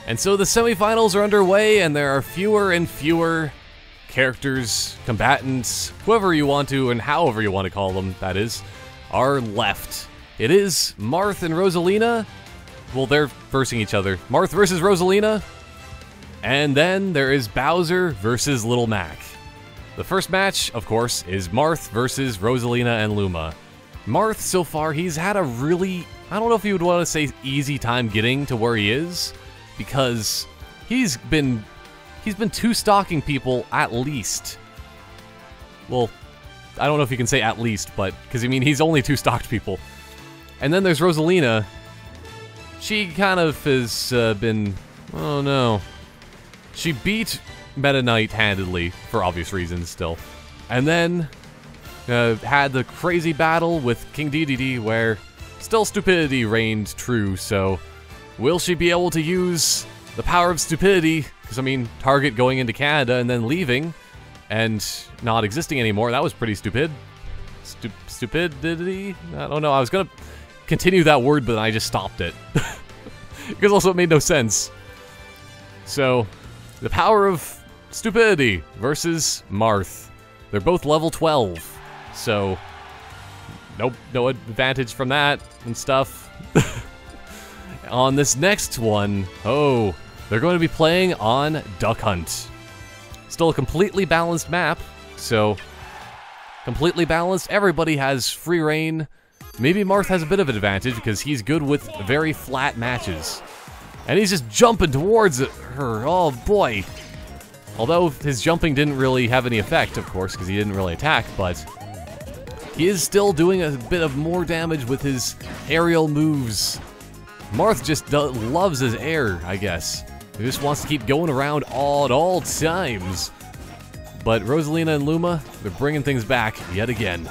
And so the semifinals are underway, and there are fewer and fewer characters, combatants, whoever you want to, and however you want to call them, that is, are left. It is Marth and Rosalina. Well, they're versing each other. Marth versus Rosalina. And then there is Bowser versus Little Mac. The first match, of course, is Marth versus Rosalina and Luma. Marth, so far, he's had a really, I don't know if you would want to say easy time getting to where he is, because he's been two-stocking people at least. Well, I don't know if you can say at least, but, because I mean, he's only two-stocked people. And then there's Rosalina. She kind of has been, oh no. She beat Meta Knight handedly, for obvious reasons still. And then had the crazy battle with King Dedede where still stupidity reigned true, so will she be able to use the power of stupidity? Because, I mean, Target going into Canada and then leaving and not existing anymore, that was pretty stupid. Stupidity? I don't know, I was gonna continue that word, but I just stopped it. Because also it made no sense. So, the power of stupidity versus Marth. They're both level 12, so no advantage from that and stuff. On this next one, oh, they're going to be playing on Duck Hunt. Still a completely balanced map, so completely balanced. Everybody has free reign. Maybe Marth has a bit of an advantage because he's good with very flat matches. And he's just jumping towards her, oh boy. Although his jumping didn't really have any effect, of course, because he didn't really attack, but he is still doing a bit of more damage with his aerial moves. Marth just loves his air, I guess. He just wants to keep going around at all times. But Rosalina and Luma, they're bringing things back yet again.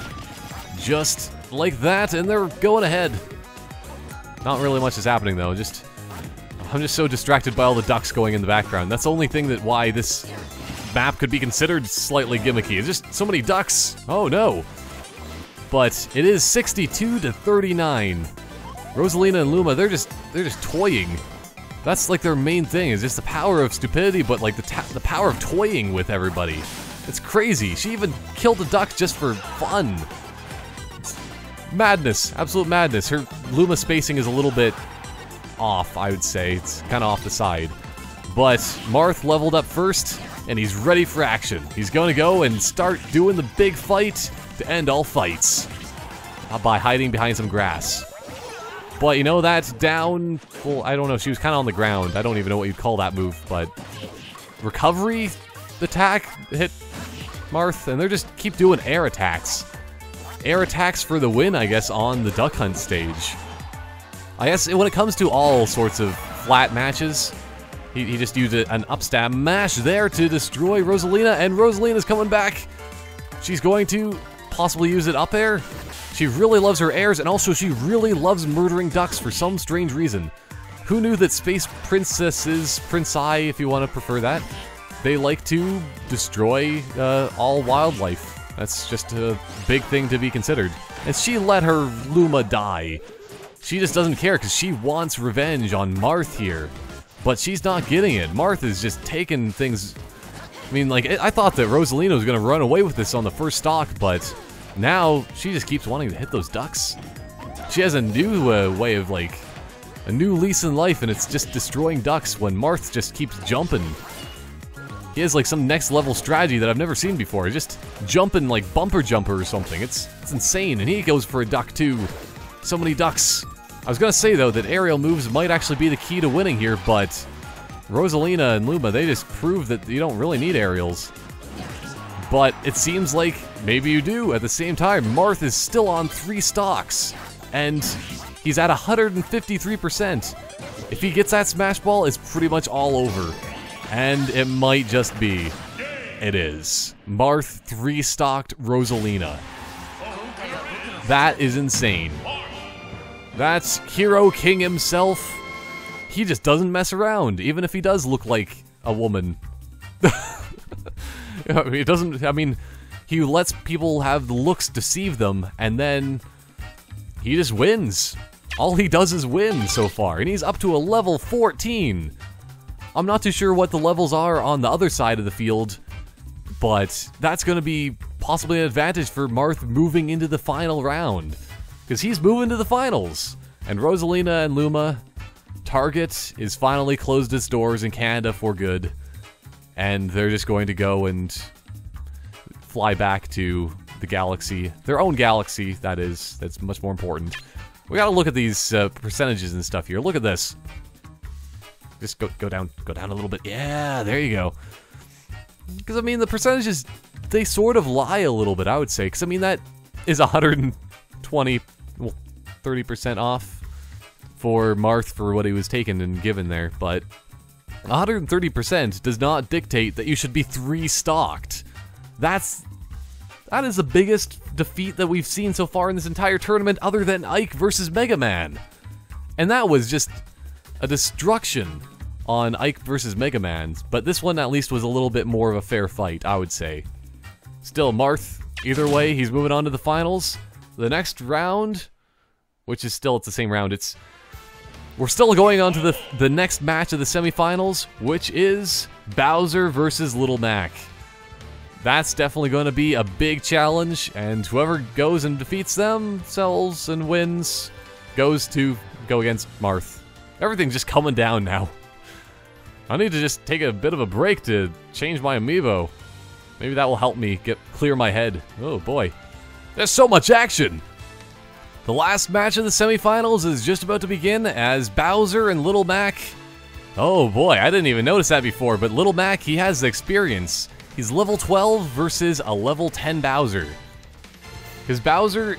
Just like that, and they're going ahead. Not really much is happening, though. I'm just so distracted by all the ducks going in the background. That's the only thing that why this map could be considered slightly gimmicky. It's just so many ducks. Oh no. But it is 62-39. Rosalina and Luma, they're just toying. That's like their main thing, is just the power of stupidity, but like the power of toying with everybody. It's crazy. She even killed a duck just for fun. It's madness, absolute madness. Her Luma spacing is a little bit off, I would say. It's kind of off the side. But Marth leveled up first, and he's ready for action. He's going to go and start doing the big fight to end all fights by hiding behind some grass. But you know, that's down. Well, I don't know. She was kind of on the ground. I don't even know what you'd call that move, but recovery attack hit Marth, and they're just keep doing air attacks. Air attacks for the win, I guess, on the Duck Hunt stage. I guess when it comes to all sorts of flat matches, he just used an upstab mash there to destroy Rosalina, and Rosalina's coming back. She's going to possibly use it up air. She really loves her airs, and also she really loves murdering ducks for some strange reason. Who knew that space princesses, princi if you want to prefer that, they like to destroy all wildlife. That's just a big thing to be considered. And she let her Luma die. She just doesn't care because she wants revenge on Marth here. But she's not getting it. Marth is just taking things. I mean, like, I thought that Rosalina was going to run away with this on the first stock, but now she just keeps wanting to hit those ducks. She has a new way of, like, a new lease in life, and it's just destroying ducks when Marth just keeps jumping. He has, like, some next level strategy that I've never seen before. He's just jumping like bumper jumper or something. It's insane, and he goes for a duck too. So many ducks. I was gonna say, though, that aerial moves might actually be the key to winning here, but Rosalina and Luma, they just prove that you don't really need aerials. But it seems like maybe you do at the same time. Marth is still on 3 stocks, and he's at 153%. If he gets that smash ball, it's pretty much all over. And it might just be. It is. Marth 3-stocked Rosalina. That is insane. That's Hero King himself. He just doesn't mess around, even if he does look like a woman. It doesn't, I mean, he lets people have the looks deceive them, and then he just wins. All he does is win so far, and he's up to a level 14. I'm not too sure what the levels are on the other side of the field, but that's going to be possibly an advantage for Marth moving into the final round, because he's moving to the finals. And Rosalina and Luma, Target is finally closed its doors in Canada for good, and they're just going to go and fly back to the galaxy, their own galaxy, that is. That's much more important. We gotta look at these percentages and stuff here. Look at this. Just go down a little bit. Yeah, there you go. Because, I mean, the percentages, they sort of lie a little bit, I would say. Because, I mean, that is 120, well, 30% off for Marth for what he was taken and given there. But 130% does not dictate that you should be 3-stocked. That is the biggest defeat that we've seen so far in this entire tournament, other than Ike versus Mega Man. And that was just a destruction on Ike versus Mega Man. But this one at least was a little bit more of a fair fight, I would say. Still, Marth, either way, he's moving on to the finals. The next round, which is still, it's the same round, we're still going on to the next match of the semifinals, which is Bowser versus Little Mac. That's definitely going to be a big challenge, and whoever goes and defeats themselves and wins goes to go against Marth. Everything's just coming down now. I need to just take a bit of a break to change my Amiibo. Maybe that will help me clear my head. Oh boy. There's so much action! The last match of the semifinals is just about to begin as Bowser and Little Mac. Oh boy, I didn't even notice that before, but Little Mac, he has the experience. He's level 12 versus a level 10 Bowser. Because Bowser,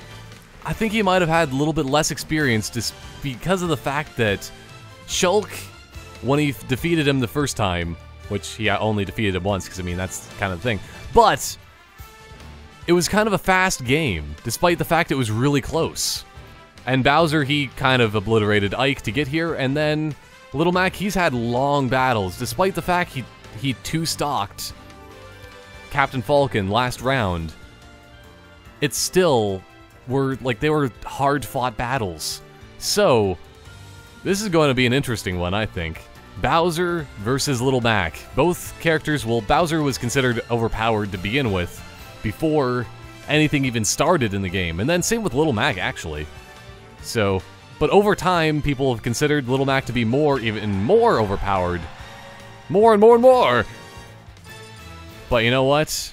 I think he might have had a little bit less experience just because of the fact that Shulk, when he defeated him the first time, which he only defeated him once, because I mean, that's kind of the thing, but it was kind of a fast game, despite the fact it was really close. And Bowser, he kind of obliterated Ike to get here, and then Little Mac, he's had long battles, despite the fact he 2-stocked Captain Falcon last round. It's still they were hard-fought battles. So this is going to be an interesting one, I think. Bowser versus Little Mac. Both characters, well, Bowser was considered overpowered to begin with before anything even started in the game, and then same with Little Mac, actually. So, but over time, people have considered Little Mac to be even more overpowered. More and more and more! But you know what?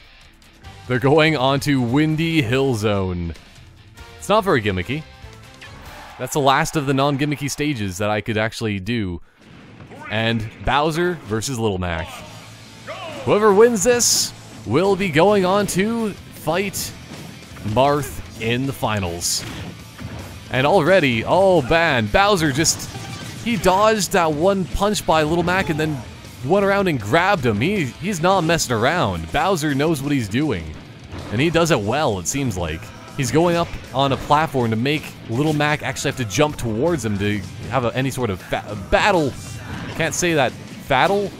They're going on to Windy Hill Zone. It's not very gimmicky. That's the last of the non-gimmicky stages that I could actually do. And Bowser versus Little Mac. Whoever wins this will be going on to fight Marth in the finals. And already, oh man, Bowser he dodged that one punch by Little Mac and then went around and grabbed him. He's not messing around. Bowser knows what he's doing. And he does it well, it seems like. He's going up on a platform to make Little Mac actually have to jump towards him to have any sort of battle. Can't say that. Battle?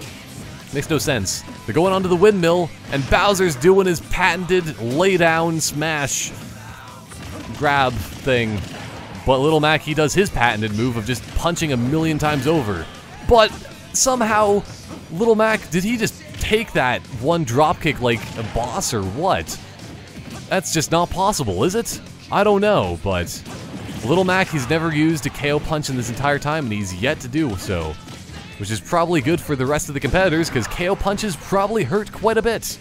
Makes no sense. They're going onto the windmill, and Bowser's doing his patented lay-down smash grab thing. But Little Mac, he does his patented move of just punching a million times over. But somehow, Little Mac, did he just take that one dropkick like a boss or what? That's just not possible, is it? I don't know, but Little Mac, he's never used a KO punch in this entire time, and he's yet to do so. Which is probably good for the rest of the competitors, because KO punches probably hurt quite a bit.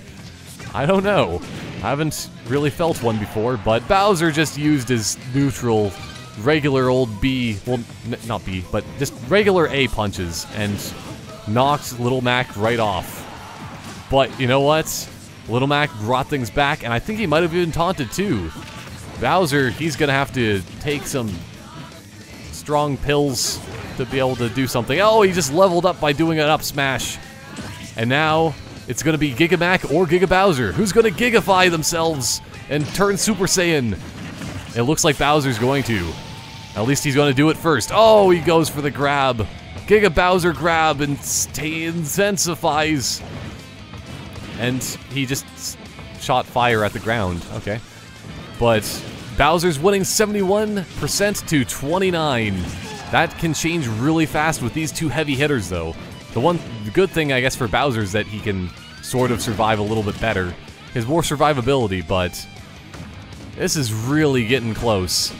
I don't know. I haven't really felt one before, but Bowser just used his neutral, regular old B, well, not B, but just regular A punches, and knocked Little Mac right off. But you know what? Little Mac brought things back, and I think he might have even taunted too. Bowser, he's gonna have to take some strong pills to be able to do something. Oh, he just leveled up by doing an up smash. And now, it's gonna be Giga Mac or Giga Bowser. Who's gonna Gigafy themselves and turn Super Saiyan? It looks like Bowser's going to. At least he's gonna do it first. Oh, he goes for the grab. Giga Bowser grab and intensifies. And he just shot fire at the ground. Okay. But Bowser's winning 71% to 29. That can change really fast with these two heavy hitters, though. The good thing, I guess, for Bowser is that he can sort of survive a little bit better. He has more survivability, but this is really getting close.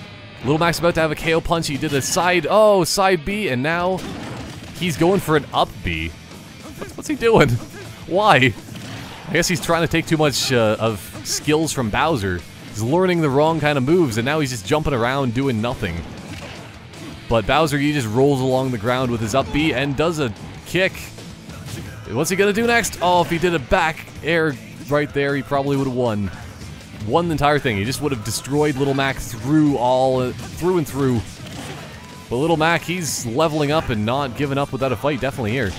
Little Mac's about to have a KO punch. He did a side B, and now he's going for an up B. What's he doing? Why? I guess he's trying to take too much of skills from Bowser. He's learning the wrong kind of moves, and now he's just jumping around doing nothing. But Bowser, he just rolls along the ground with his up B and does a kick. What's he gonna do next? Oh, if he did a back air right there, he probably would have won. Won the entire thing. He just would have destroyed Little Mac through and through. But Little Mac, he's leveling up and not giving up without a fight, definitely here.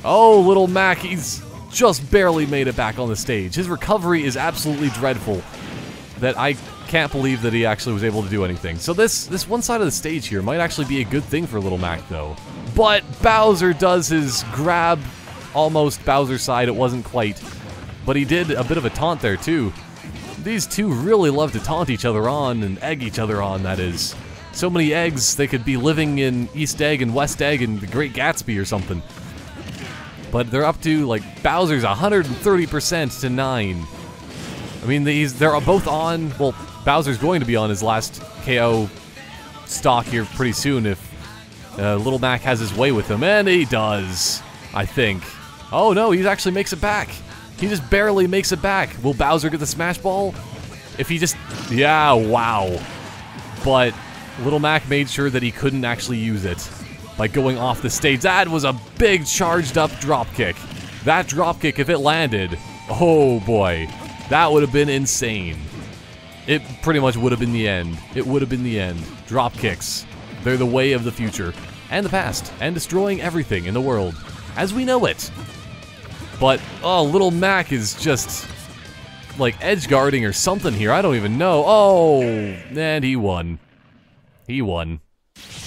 Oh, Little Mac, he's just barely made it back on the stage. His recovery is absolutely dreadful. That I can't believe that he actually was able to do anything. So this one side of the stage here might actually be a good thing for Little Mac, though. But Bowser does his grab, almost Bowser's side. It wasn't quite. But he did a bit of a taunt there, too. These two really love to taunt each other on, and egg each other on, that is. So many eggs, they could be living in East Egg and West Egg and the Great Gatsby or something. But they're up to, like, Bowser's 130% to 9. I mean, they're both on, well, Bowser's going to be on his last KO stock here pretty soon if Little Mac has his way with him, and he does, I think. Oh no, he actually makes it back. He just barely makes it back. Will Bowser get the Smash Ball? If he just, yeah, wow. But Little Mac made sure that he couldn't actually use it by going off the stage. That was a big charged up drop kick. That drop kick, if it landed, oh boy. That would have been insane. It pretty much would have been the end. It would have been the end. Drop kicks. They're the way of the future. And the past. And destroying everything in the world. As we know it. But, oh, Little Mac is just, like, edge guarding or something here. I don't even know. Oh, and he won. He won.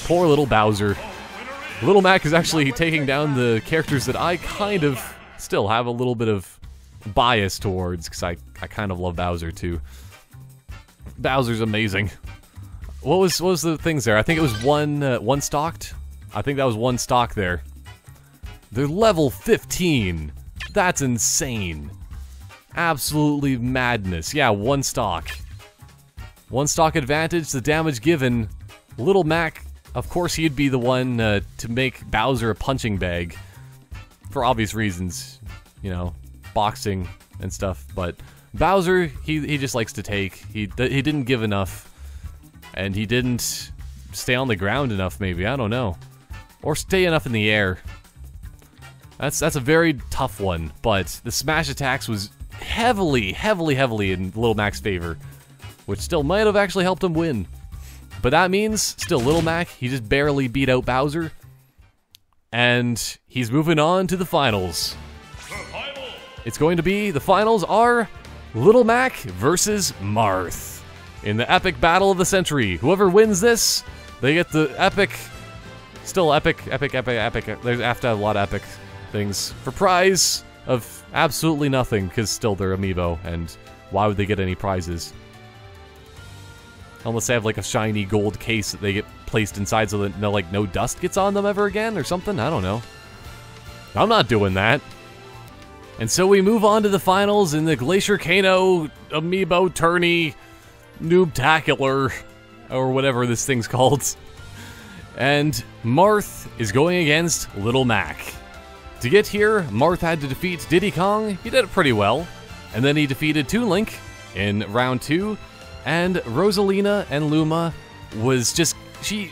Poor little Bowser. Little Mac is actually taking down the characters that I kind of still have a little bit of bias towards, because I kind of love Bowser too. Bowser's amazing. What was the things there? I think it was one stocked. I think that was one stock there. They're level 15. That's insane. Absolutely madness. Yeah, one stock. One stock advantage. The damage given. Little Mac, of course, he'd be the one to make Bowser a punching bag, for obvious reasons, you know. Boxing and stuff, but Bowser, he just likes to take. He didn't give enough, and he didn't stay on the ground enough, maybe, I don't know, or stay enough in the air. That's a very tough one, but the smash attacks was heavily in Little Mac's favor, which still might have actually helped him win. But that means still Little Mac, he just barely beat out Bowser, and he's moving on to the finals. It's going to be, the finals are Little Mac versus Marth in the epic battle of the century. Whoever wins this, they get the epic, still epic. There's after a lot of epic things for prize of absolutely nothing, because still they're Amiibo, and why would they get any prizes? Unless they have like a shiny gold case that they get placed inside so that no dust gets on them ever again or something. I don't know. I'm not doing that. And so we move on to the finals in the Glaciercano Amiibo Tourney Noobtacular, or whatever this thing's called. And Marth is going against Little Mac. To get here, Marth had to defeat Diddy Kong. He did it pretty well. And then he defeated Toon Link in round 2. And Rosalina and Luma was just, she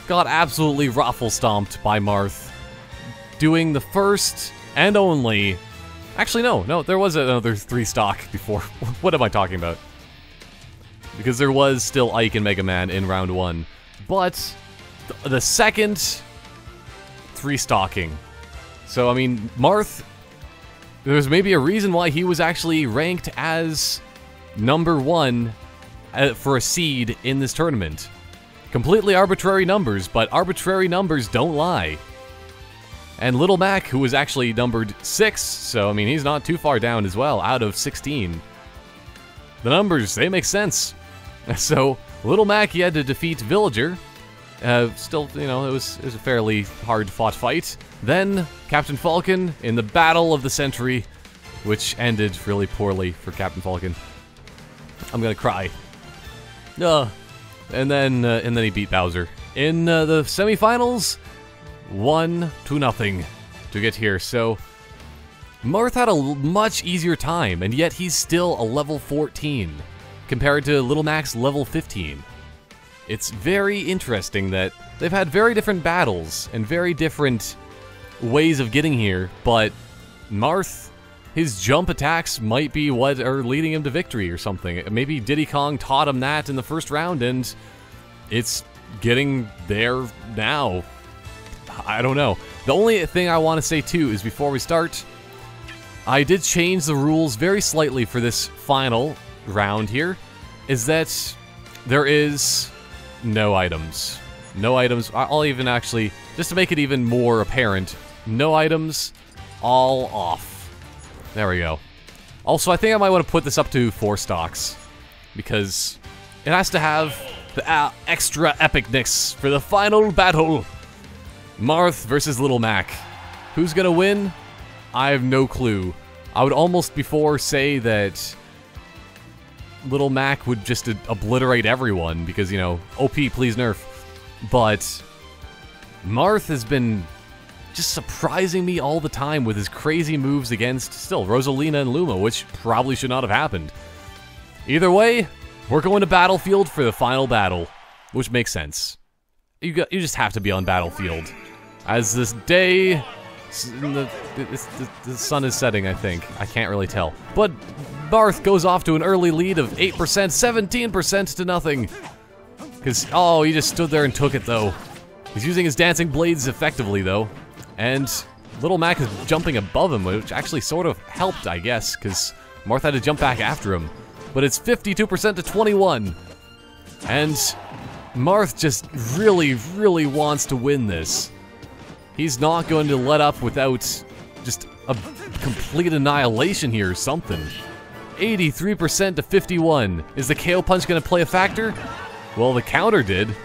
got absolutely raffle stomped by Marth, doing the first and only. Actually, no, there was another 3 stock before. What am I talking about? Because there was still Ike and Mega Man in round 1. But the second 3 stocking. So, I mean, Marth, there's maybe a reason why he was actually ranked as number 1 for a seed in this tournament. Completely arbitrary numbers, but arbitrary numbers don't lie. And Little Mac, who was actually numbered 6, so I mean, he's not too far down as well, out of 16. The numbers, they make sense. So, Little Mac, he had to defeat Villager. Still, you know, it was a fairly hard-fought fight. Then, Captain Falcon in the Battle of the Century, which ended really poorly for Captain Falcon. I'm gonna cry. And then he beat Bowser. In the semifinals, 1-0 to get here. So, Marth had a much easier time, and yet he's still a level 14, compared to Little Mac's level 15. It's very interesting that they've had very different battles, and very different ways of getting here, but Marth, his jump attacks might be what are leading him to victory or something. Maybe Diddy Kong taught him that in the first round, and it's getting there now. I don't know. The only thing I want to say, too, is before we start, I did change the rules very slightly for this final round here, is that there is no items. No items. I'll even actually, just to make it even more apparent, no items, all off. There we go. Also, I think I might want to put this up to 4 stocks, because it has to have the extra epicness for the final battle. Marth versus Little Mac. Who's gonna win? I have no clue. I would almost before say that Little Mac would just obliterate everyone because, you know, OP, please nerf. But Marth has been just surprising me all the time with his crazy moves against, still, Rosalina and Luma, which probably should not have happened. Either way, we're going to Battlefield for the final battle, which makes sense. You just have to be on Battlefield. As this day, the sun is setting, I think. I can't really tell. But Marth goes off to an early lead of 8%, 17% to nothing. Because, oh, he just stood there and took it, though. He's using his dancing blades effectively, though. And Little Mac is jumping above him, which actually sort of helped, I guess, because Marth had to jump back after him. But it's 52% to 21. And Marth just really, really wants to win this. He's not going to let up without just a complete annihilation here or something. 83% to 51. Is the KO punch going to play a factor? Well, the counter did.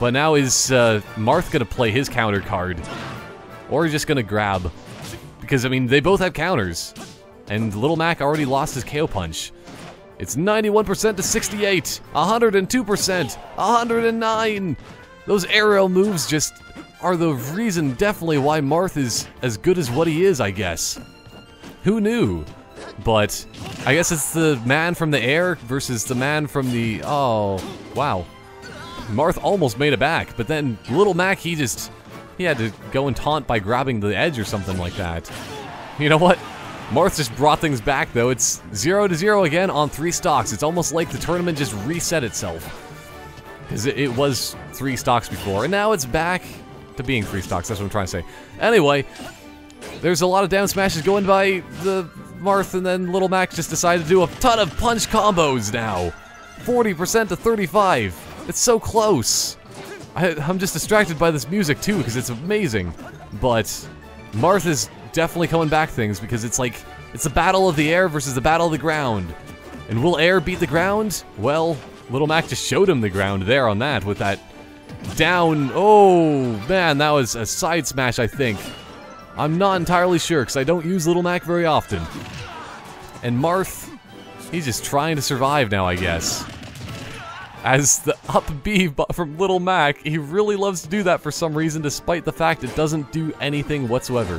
But now is Marth going to play his counter card? Or just going to grab? Because, I mean, they both have counters. And Little Mac already lost his KO punch. It's 91% to 68. 102%. 109. Those aerial moves just are the reason definitely why Marth is as good as what he is, I guess. Who knew? But I guess it's the man from the air versus the man from the... Oh, wow. Marth almost made it back, but then Little Mac, he had to go and taunt by grabbing the edge or something like that. You know what? Marth just brought things back, though. It's 0-0 again on 3 stocks. It's almost like the tournament just reset itself. Because it was 3 stocks before, and now it's back to being 3 stocks. That's what I'm trying to say. Anyway, there's a lot of down smashes going by the Marth, and then Little Mac just decided to do a ton of punch combos now. 40% to 35. It's so close. I'm just distracted by this music, too, because it's amazing. But Marth is definitely coming back things, because it's like, it's the battle of the air versus the battle of the ground. And will air beat the ground? Well, Little Mac just showed him the ground there on that, with that down. Oh, man, that was a side smash, I think. I'm not entirely sure, because I don't use Little Mac very often. And Marth, he's just trying to survive now, I guess. As the up B from Little Mac, he really loves to do that for some reason, despite the fact it doesn't do anything whatsoever.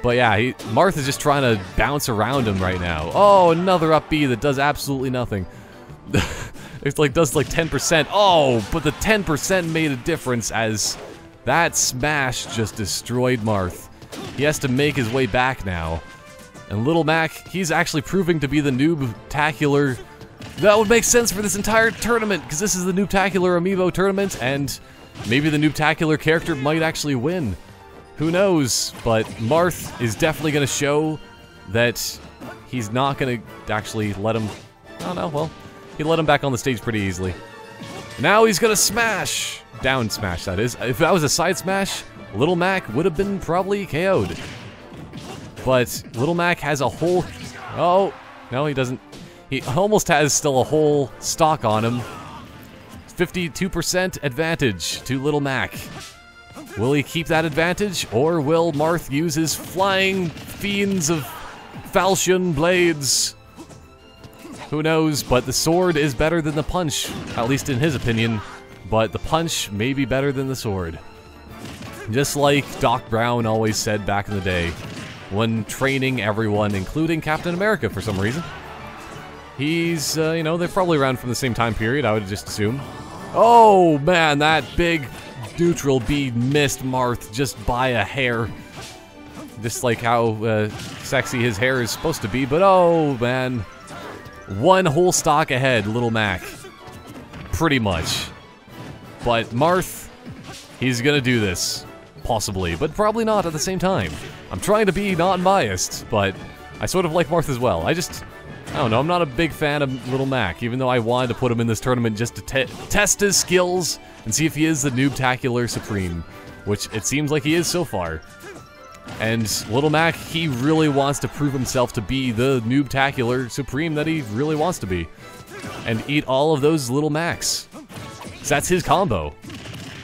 But yeah, Marth is just trying to bounce around him right now. Oh, another up B that does absolutely nothing. It does like 10%. Oh, but the 10% made a difference as that smash just destroyed Marth. He has to make his way back now. And Little Mac, he's actually proving to be the Noobtacular. That would make sense for this entire tournament, because this is the Noobtacular Amiibo tournament, and maybe the Noobtacular character might actually win. Who knows? But Marth is definitely going to show that he's not going to actually let him... I don't know, well, he let him back on the stage pretty easily. Now he's going to smash! Down smash, that is. If that was a side smash, Little Mac would have been probably KO'd. But Little Mac has a whole... Oh, no, he doesn't. He almost has still a whole stock on him. 52% advantage to Little Mac. Will he keep that advantage, or will Marth use his flying fiends of falchion blades? Who knows, but the sword is better than the punch, at least in his opinion, but the punch may be better than the sword. Just like Doc Brown always said back in the day, when training everyone, including Captain America for some reason. He's, you know, they're probably around from the same time period, I would just assume. Oh, man, that big neutral bead missed Marth just by a hair. Just like how sexy his hair is supposed to be, but oh, man. One whole stock ahead, Little Mac. Pretty much. But Marth, he's gonna do this. Possibly, but probably not at the same time. I'm trying to be non-biased, but I sort of like Marth as well. I don't know, I'm not a big fan of Little Mac, even though I wanted to put him in this tournament just to test his skills and see if he is the Noobtacular Supreme, which it seems like he is so far. And Little Mac, he really wants to prove himself to be the Noobtacular Supreme that he really wants to be. And eat all of those Little Macs. So that's his combo.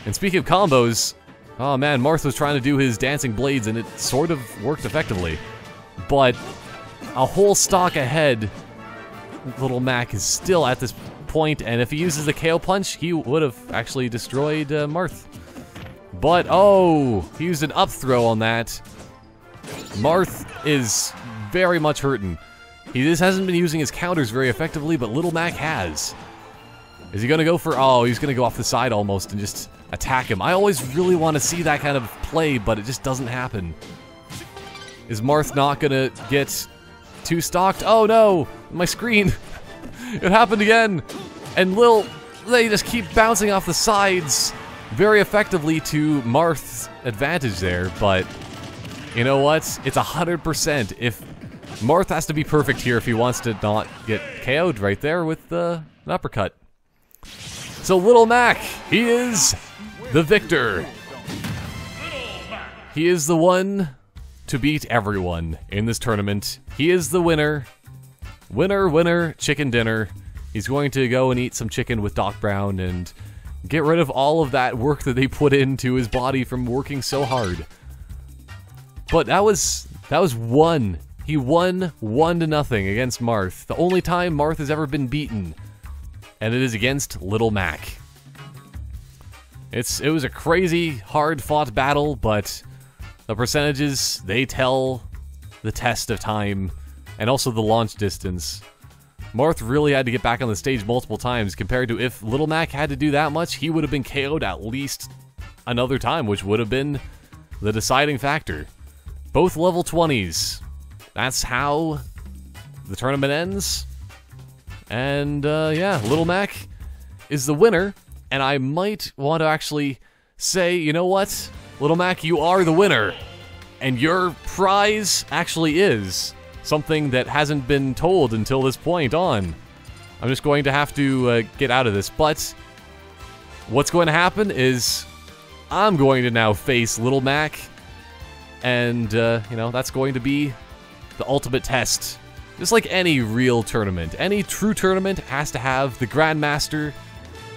And speaking of combos, oh man, Marth was trying to do his dancing blades and it sort of worked effectively. But a whole stock ahead, Little Mac is still at this point, and if he uses the KO punch, he would have actually destroyed Marth. But, oh, he used an up throw on that. Marth is very much hurting. He just hasn't been using his counters very effectively, but Little Mac has. Is he going to go for... Oh, he's going to go off the side almost and just attack him. I always really want to see that kind of play, but it just doesn't happen. Is Marth not going to get too stocked? Oh no, my screen. It happened again. And they just keep bouncing off the sides very effectively to Marth's advantage there, but you know what? It's 100%. If Marth has to be perfect here if he wants to not get KO'd right there with an uppercut. So Little Mac, he is the victor. He is the one to beat everyone in this tournament. He is the winner. Winner, winner, chicken dinner. He's going to go and eat some chicken with Doc Brown and get rid of all of that work that they put into his body from working so hard. But that was one. He won 1-0 against Marth. The only time Marth has ever been beaten. And it is against Little Mac. It was a crazy, hard-fought battle, but the percentages, they tell the test of time, and also the launch distance. Marth really had to get back on the stage multiple times, compared to if Little Mac had to do that much, he would have been KO'd at least another time, which would have been the deciding factor. Both level 20s. That's how the tournament ends. And, yeah, Little Mac is the winner, and I might want to actually say, you know what? Little Mac, you are the winner, and your prize actually is something that hasn't been told until this point on. I'm just going to have to get out of this, but what's going to happen is I'm going to now face Little Mac, and, you know, that's going to be the ultimate test. Just like any real tournament. Any true tournament has to have the Grandmaster.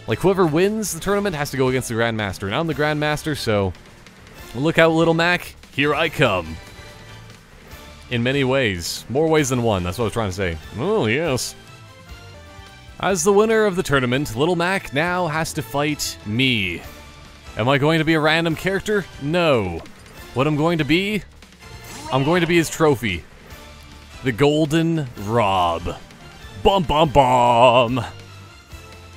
Like, whoever wins the tournament has to go against the Grandmaster, and I'm the Grandmaster, so look out, Little Mac. Here I come. In many ways. More ways than one, that's what I was trying to say. Oh, yes. As the winner of the tournament, Little Mac now has to fight me. Am I going to be a random character? No. What I'm going to be his trophy. The Golden Rob. Bum bum bum!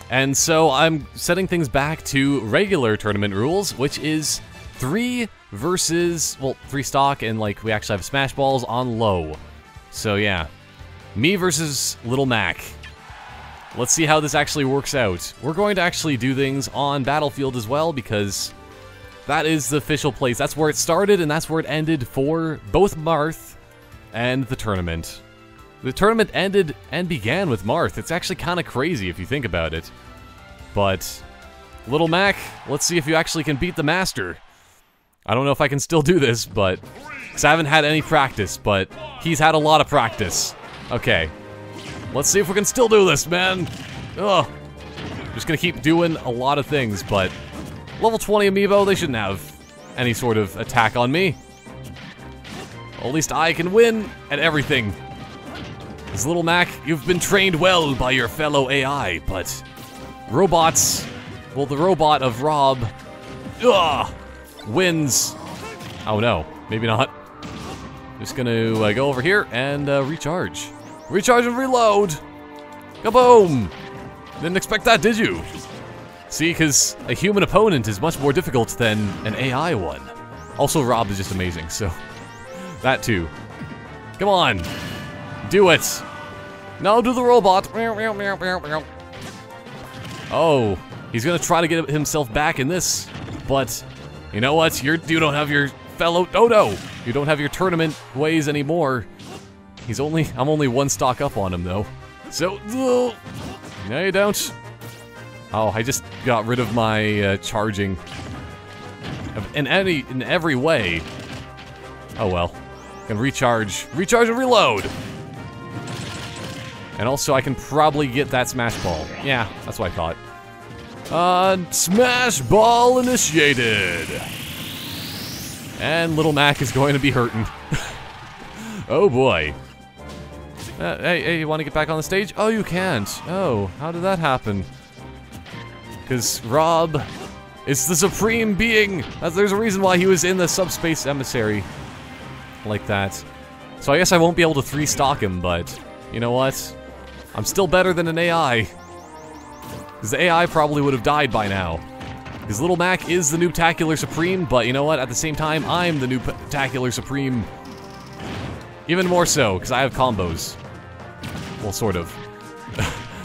And so I'm setting things back to regular tournament rules, which is 3 versus, well, 3 stock, and like we actually have smash balls on low. So yeah, me versus Little Mac. Let's see how this actually works out. We're going to actually do things on Battlefield as well, because that is the official place. That's where it started, and that's where it ended for both Marth and the tournament. The tournament ended and began with Marth. It's actually kind of crazy if you think about it. But, Little Mac, let's see if you actually can beat the Master. I don't know if I can still do this, but... because I haven't had any practice, but he's had a lot of practice. Okay. Let's see if we can still do this, man. Ugh. Just gonna keep doing a lot of things, but... level 20 Amiibo, they shouldn't have any sort of attack on me. Well, at least I can win at everything. As Little Mac, you've been trained well by your fellow AI, but robots, well, the robot of Rob, wins. Oh no, maybe not. Just gonna go over here and recharge. Recharge and reload! Kaboom! Didn't expect that, did you? See, because a human opponent is much more difficult than an AI one. Also, Rob is just amazing, so that too. Come on! Do it! Now do the robot! Oh, he's gonna try to get himself back in this, but you know what? You don't have your fellow... Oh no! You don't have your tournament ways anymore. I'm only one stock up on him though. So, no you don't. Oh, I just got rid of my charging. In every way. Oh well. I can recharge and reload. And also I can probably get that smash ball. Yeah, that's what I thought. Smash ball initiated. And Little Mac is going to be hurting. Oh boy. Hey, you want to get back on the stage? Oh, you can't. Oh, how did that happen? Because Rob is the supreme being. There's a reason why he was in the subspace emissary. Like that. So I guess I won't be able to 3-stock him, but you know what? I'm still better than an AI. Because the AI probably would have died by now. Because Little Mac is the Noobtacular Supreme, but you know what? At the same time, I'm the Noobtacular Supreme. Even more so, because I have combos. Well, sort of.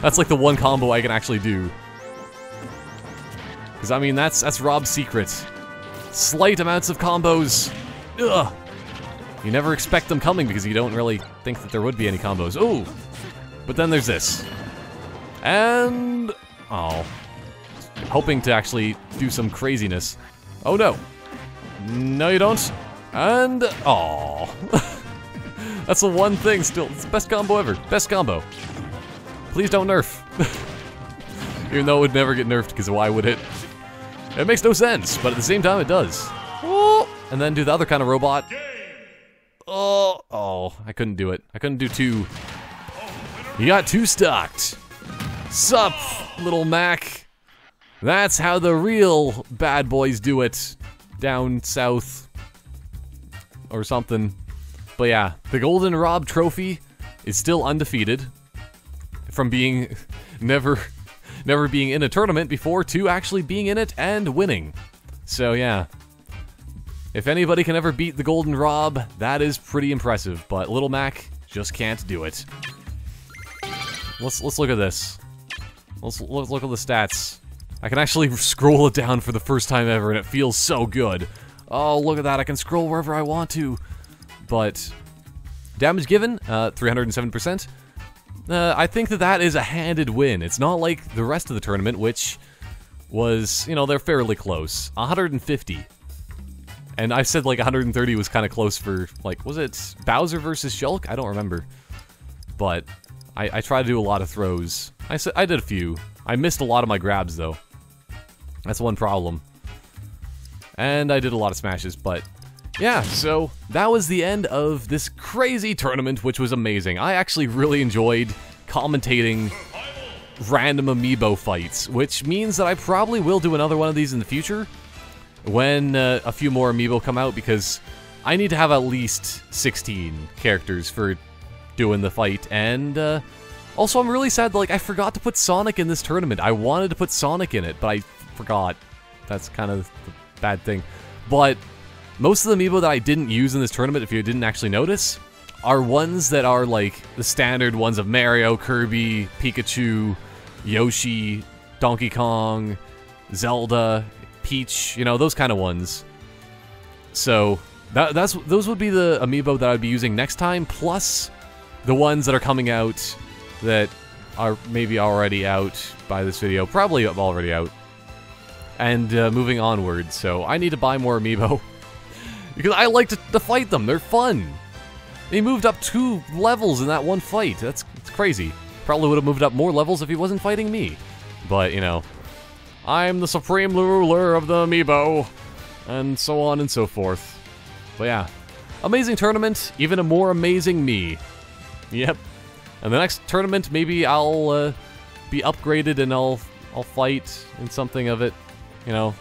That's like the one combo I can actually do. Because, I mean, that's Rob's secret. Slight amounts of combos. Ugh. You never expect them coming because you don't really think that there would be any combos. Ooh! But then there's this. And... oh. Hoping to actually do some craziness. Oh no. No you don't. And... oh. That's the one thing still. It's the best combo ever. Best combo. Please don't nerf. Even though it would never get nerfed, because why would it? It makes no sense, but at the same time it does. Oh, and then do the other kind of robot. Oh, I couldn't do it. I couldn't do 2. You got 2 stocked. Sup, Little Mac. That's how the real bad boys do it. Down south. Or something. But yeah, the Golden Rob Trophy is still undefeated. From being never being in a tournament before to actually being in it and winning. So yeah. If anybody can ever beat the Golden Rob, that is pretty impressive, but Little Mac just can't do it. Let's look at this. Let's look at the stats. I can actually scroll it down for the first time ever, and it feels so good. Oh, look at that, I can scroll wherever I want to. But damage given, 307%. I think that is a handed win. It's not like the rest of the tournament, which was, you know, they're fairly close. 150. And I said like 130 was kind of close for, like, was it Bowser versus Shulk? I don't remember. But I try to do a lot of throws. I did a few. I missed a lot of my grabs, though. That's one problem. And I did a lot of smashes, but yeah, so that was the end of this crazy tournament, which was amazing. I actually really enjoyed commentating random Amiibo fights, which means that I probably will do another one of these in the future when a few more Amiibo come out, because I need to have at least 16 characters for doing the fight. And also, I'm really sad that, like, I forgot to put Sonic in this tournament. I wanted to put Sonic in it, but I forgot. That's kind of the bad thing. But most of the Amiibo that I didn't use in this tournament, if you didn't actually notice, are ones that are like the standard ones of Mario, Kirby, Pikachu, Yoshi, Donkey Kong, Zelda, Peach, you know, those kind of ones. So those would be the Amiibo that I'd be using next time, plus the ones that are coming out that are maybe already out by this video, probably already out, and moving onward. So I need to buy more Amiibo. Because I like to fight them, they're fun. He moved up 2 levels in that one fight, it's crazy. Probably would have moved up more levels if he wasn't fighting me. But, you know, I'm the supreme ruler of the Amiibo. and so on and so forth. But yeah, amazing tournament, even a more amazing me. Yep. And the next tournament, maybe I'll be upgraded and I'll fight in something of it. You know,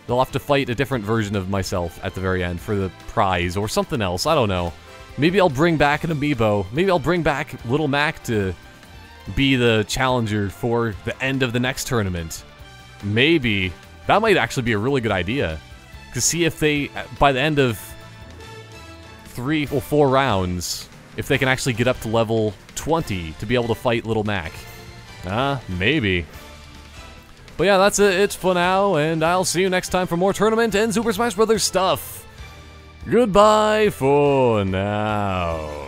they'll have to fight a different version of myself at the very end for the prize or something else. I don't know. Maybe I'll bring back an Amiibo. Maybe I'll bring back Little Mac to be the challenger for the end of the next tournament. Maybe. That might actually be a really good idea. To see if they, by the end of 3 or 4 rounds, if they can actually get up to level 20 to be able to fight Little Mac. Maybe. But yeah, that's it for now, and I'll see you next time for more tournament and Super Smash Bros. Stuff. Goodbye for now.